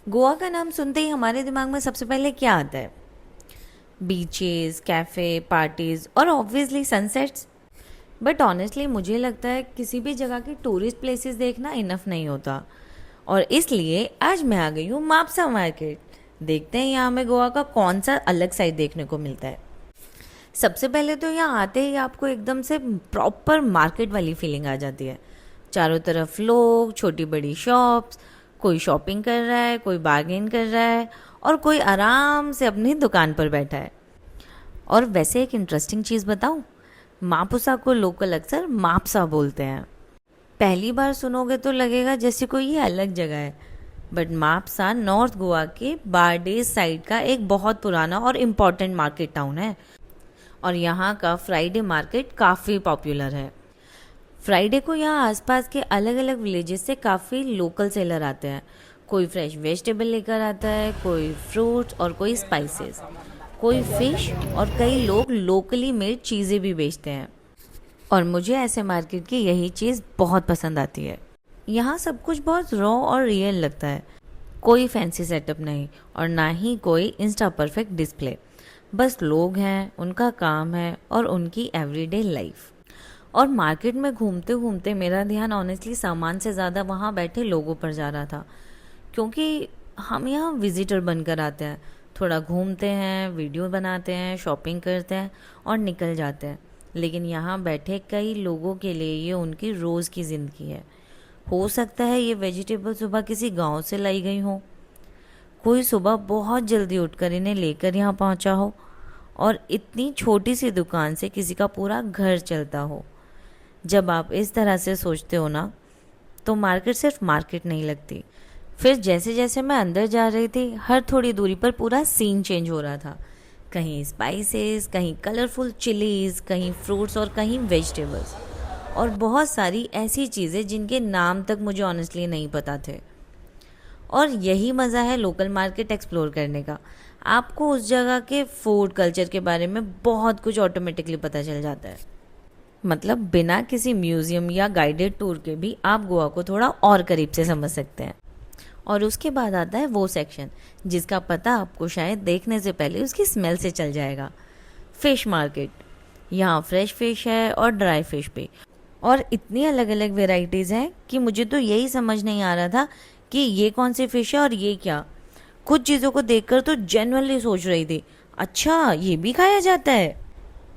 गोवा का नाम सुनते ही हमारे दिमाग में सबसे पहले क्या आता है? बीचेस, कैफ़े, पार्टीज़ और ऑब्वियसली सनसेट्स। बट ऑनेस्टली मुझे लगता है किसी भी जगह की टूरिस्ट प्लेसेस देखना इनफ नहीं होता, और इसलिए आज मैं आ गई हूँ मापसा मार्केट। देखते हैं यहाँ हमें गोवा का कौन सा अलग साइड देखने को मिलता है। सबसे पहले तो यहाँ आते ही आपको एकदम से प्रॉपर मार्केट वाली फीलिंग आ जाती है। चारों तरफ लोग, छोटी बड़ी शॉप्स, कोई शॉपिंग कर रहा है, कोई बार्गेन कर रहा है और कोई आराम से अपनी दुकान पर बैठा है। और वैसे एक इंटरेस्टिंग चीज़ बताऊँ, मापुसा को लोकल अक्सर मापसा बोलते हैं। पहली बार सुनोगे तो लगेगा जैसे कोई ये अलग जगह है, बट मापसा नॉर्थ गोवा के बारडेज साइड का एक बहुत पुराना और इम्पॉर्टेंट मार्केट टाउन है, और यहाँ का फ्राइडे मार्केट काफ़ी पॉपुलर है। फ्राइडे को यहाँ आसपास के अलग अलग विलेजेस से काफ़ी लोकल सेलर आते हैं। कोई फ्रेश वेजिटेबल लेकर आता है, कोई फ्रूट्स और कोई स्पाइसेस, कोई फिश, और कई लोग लोकली मेड चीज़ें भी बेचते हैं। और मुझे ऐसे मार्केट की यही चीज़ बहुत पसंद आती है। यहाँ सब कुछ बहुत रॉ और रियल लगता है। कोई फैंसी सेटअप नहीं और ना ही कोई इंस्टा परफेक्ट डिस्प्ले। बस लोग हैं, उनका काम है और उनकी एवरीडे लाइफ। और मार्केट में घूमते घूमते मेरा ध्यान ऑनेस्टली सामान से ज़्यादा वहाँ बैठे लोगों पर जा रहा था, क्योंकि हम यहाँ विजिटर बनकर आते हैं, थोड़ा घूमते हैं, वीडियो बनाते हैं, शॉपिंग करते हैं और निकल जाते हैं। लेकिन यहाँ बैठे कई लोगों के लिए ये उनकी रोज़ की ज़िंदगी है। हो सकता है ये वेजिटेबल सुबह किसी गांव से लाई गई हो, कोई सुबह बहुत जल्दी उठकर इन्हें लेकर यहाँ पहुँचा हो, और इतनी छोटी सी दुकान से किसी का पूरा घर चलता हो। जब आप इस तरह से सोचते हो ना, तो मार्केट सिर्फ मार्केट नहीं लगती। फिर जैसे जैसे मैं अंदर जा रही थी, हर थोड़ी दूरी पर पूरा सीन चेंज हो रहा था। कहीं स्पाइसेस, कहीं कलरफुल चिलीज़, कहीं फ्रूट्स और कहीं वेजिटेबल्स, और बहुत सारी ऐसी चीज़ें जिनके नाम तक मुझे ऑनेस्टली नहीं पता थे। और यही मज़ा है लोकल मार्केट एक्सप्लोर करने का। आपको उस जगह के फूड कल्चर के बारे में बहुत कुछ ऑटोमेटिकली पता चल जाता है। मतलब बिना किसी म्यूज़ियम या गाइडेड टूर के भी आप गोवा को थोड़ा और करीब से समझ सकते हैं। और उसके बाद आता है वो सेक्शन जिसका पता आपको शायद देखने से पहले उसकी स्मेल से चल जाएगा। Fish market. यहाँ फ्रेश फ़िश है और ड्राई फ़िश भी, और इतनी अलग अलग वेराइटीज़ हैं कि मुझे तो यही समझ नहीं आ रहा था कि ये कौन सी फ़िश है और ये क्या। कुछ चीज़ों को देखकर तो जेन्युइनली सोच रही थी, अच्छा ये भी खाया जाता है।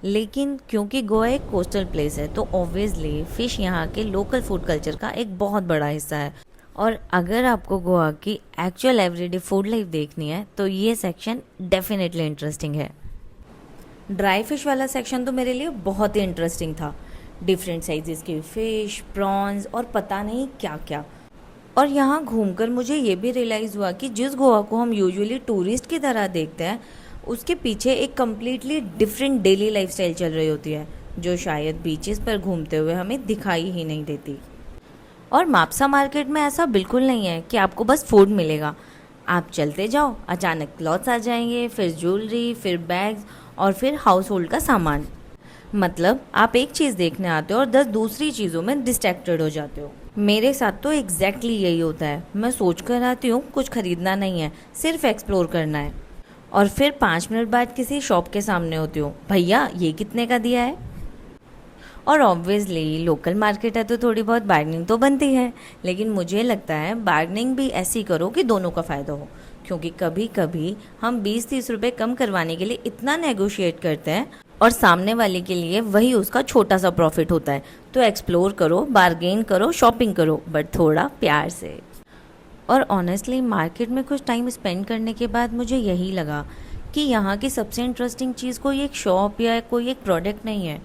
लेकिन क्योंकि गोवा एक कोस्टल प्लेस है, तो ऑब्वियसली फ़िश यहाँ के लोकल फूड कल्चर का एक बहुत बड़ा हिस्सा है। और अगर आपको गोवा की एक्चुअल एवरीडे फूड लाइफ देखनी है तो ये सेक्शन डेफिनेटली इंटरेस्टिंग है। ड्राई फिश वाला सेक्शन तो मेरे लिए बहुत ही इंटरेस्टिंग था। डिफरेंट साइजेस की फ़िश, प्रॉन्स और पता नहीं क्या क्या। और यहाँ घूमकर मुझे ये भी रियलाइज़ हुआ कि जिस गोवा को हम यूजुअली टूरिस्ट की तरह देखते हैं, उसके पीछे एक कम्प्लीटली डिफरेंट डेली लाइफस्टाइल चल रही होती है, जो शायद बीचेस पर घूमते हुए हमें दिखाई ही नहीं देती। और मापसा मार्केट में ऐसा बिल्कुल नहीं है कि आपको बस फूड मिलेगा। आप चलते जाओ, अचानक क्लॉथ्स आ जाएंगे, फिर ज्वेलरी, फिर बैग्स और फिर हाउस होल्ड का सामान। मतलब आप एक चीज़ देखने आते हो और 10 दूसरी चीज़ों में डिस्ट्रैक्टेड हो जाते हो। मेरे साथ तो एग्जैक्टली यही होता है। मैं सोच कर आती हूँ कुछ खरीदना नहीं है, सिर्फ एक्सप्लोर करना है, और फिर 5 मिनट बाद किसी शॉप के सामने होती हूँ, भैया ये कितने का दिया है। और ऑब्वियसली लोकल मार्केट है तो थोड़ी बहुत बार्गेनिंग तो बनती है, लेकिन मुझे लगता है बार्गेनिंग भी ऐसी करो कि दोनों का फ़ायदा हो, क्योंकि कभी कभी हम 20-30 रुपये कम करवाने के लिए इतना नेगोशिएट करते हैं और सामने वाले के लिए वही उसका छोटा सा प्रॉफिट होता है। तो एक्सप्लोर करो, बार्गेन करो, शॉपिंग करो, बट थोड़ा प्यार से। और ऑनेस्टली मार्केट में कुछ टाइम स्पेंड करने के बाद मुझे यही लगा कि यहाँ की सबसे इंटरेस्टिंग चीज़ कोई एक शॉप या कोई एक प्रोडक्ट नहीं है।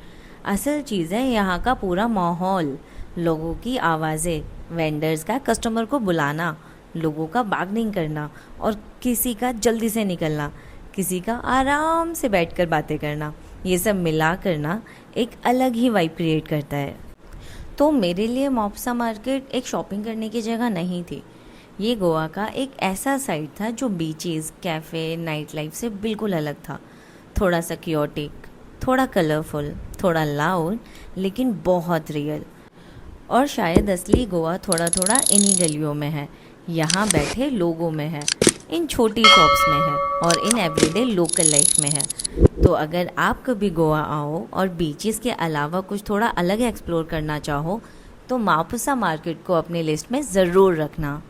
असल चीज़ है यहाँ का पूरा माहौल, लोगों की आवाज़ें, वेंडर्स का कस्टमर को बुलाना, लोगों का बार्गेनिंग करना, और किसी का जल्दी से निकलना, किसी का आराम से बैठकर बातें करना। ये सब मिला करना एक अलग ही वाइब क्रिएट करता है। तो मेरे लिए मापसा मार्केट एक शॉपिंग करने की जगह नहीं थी। ये गोवा का एक ऐसा साइट था जो बीचेस, कैफ़े, नाइट लाइफ से बिल्कुल अलग था। थोड़ा सा क्योटिक, थोड़ा कलरफुल, थोड़ा लाउड, लेकिन बहुत रियल। और शायद असली गोवा थोड़ा थोड़ा इन्हीं गलियों में है। यहाँ बैठे लोगों में है, इन छोटी शॉप्स में है और इन एवरीडे लोकल लाइफ में है। तो अगर आप कभी गोवा आओ और बीचेस के अलावा कुछ थोड़ा अलग एक्सप्लोर करना चाहो तो मापुसा मार्केट को अपनी लिस्ट में ज़रूर रखना।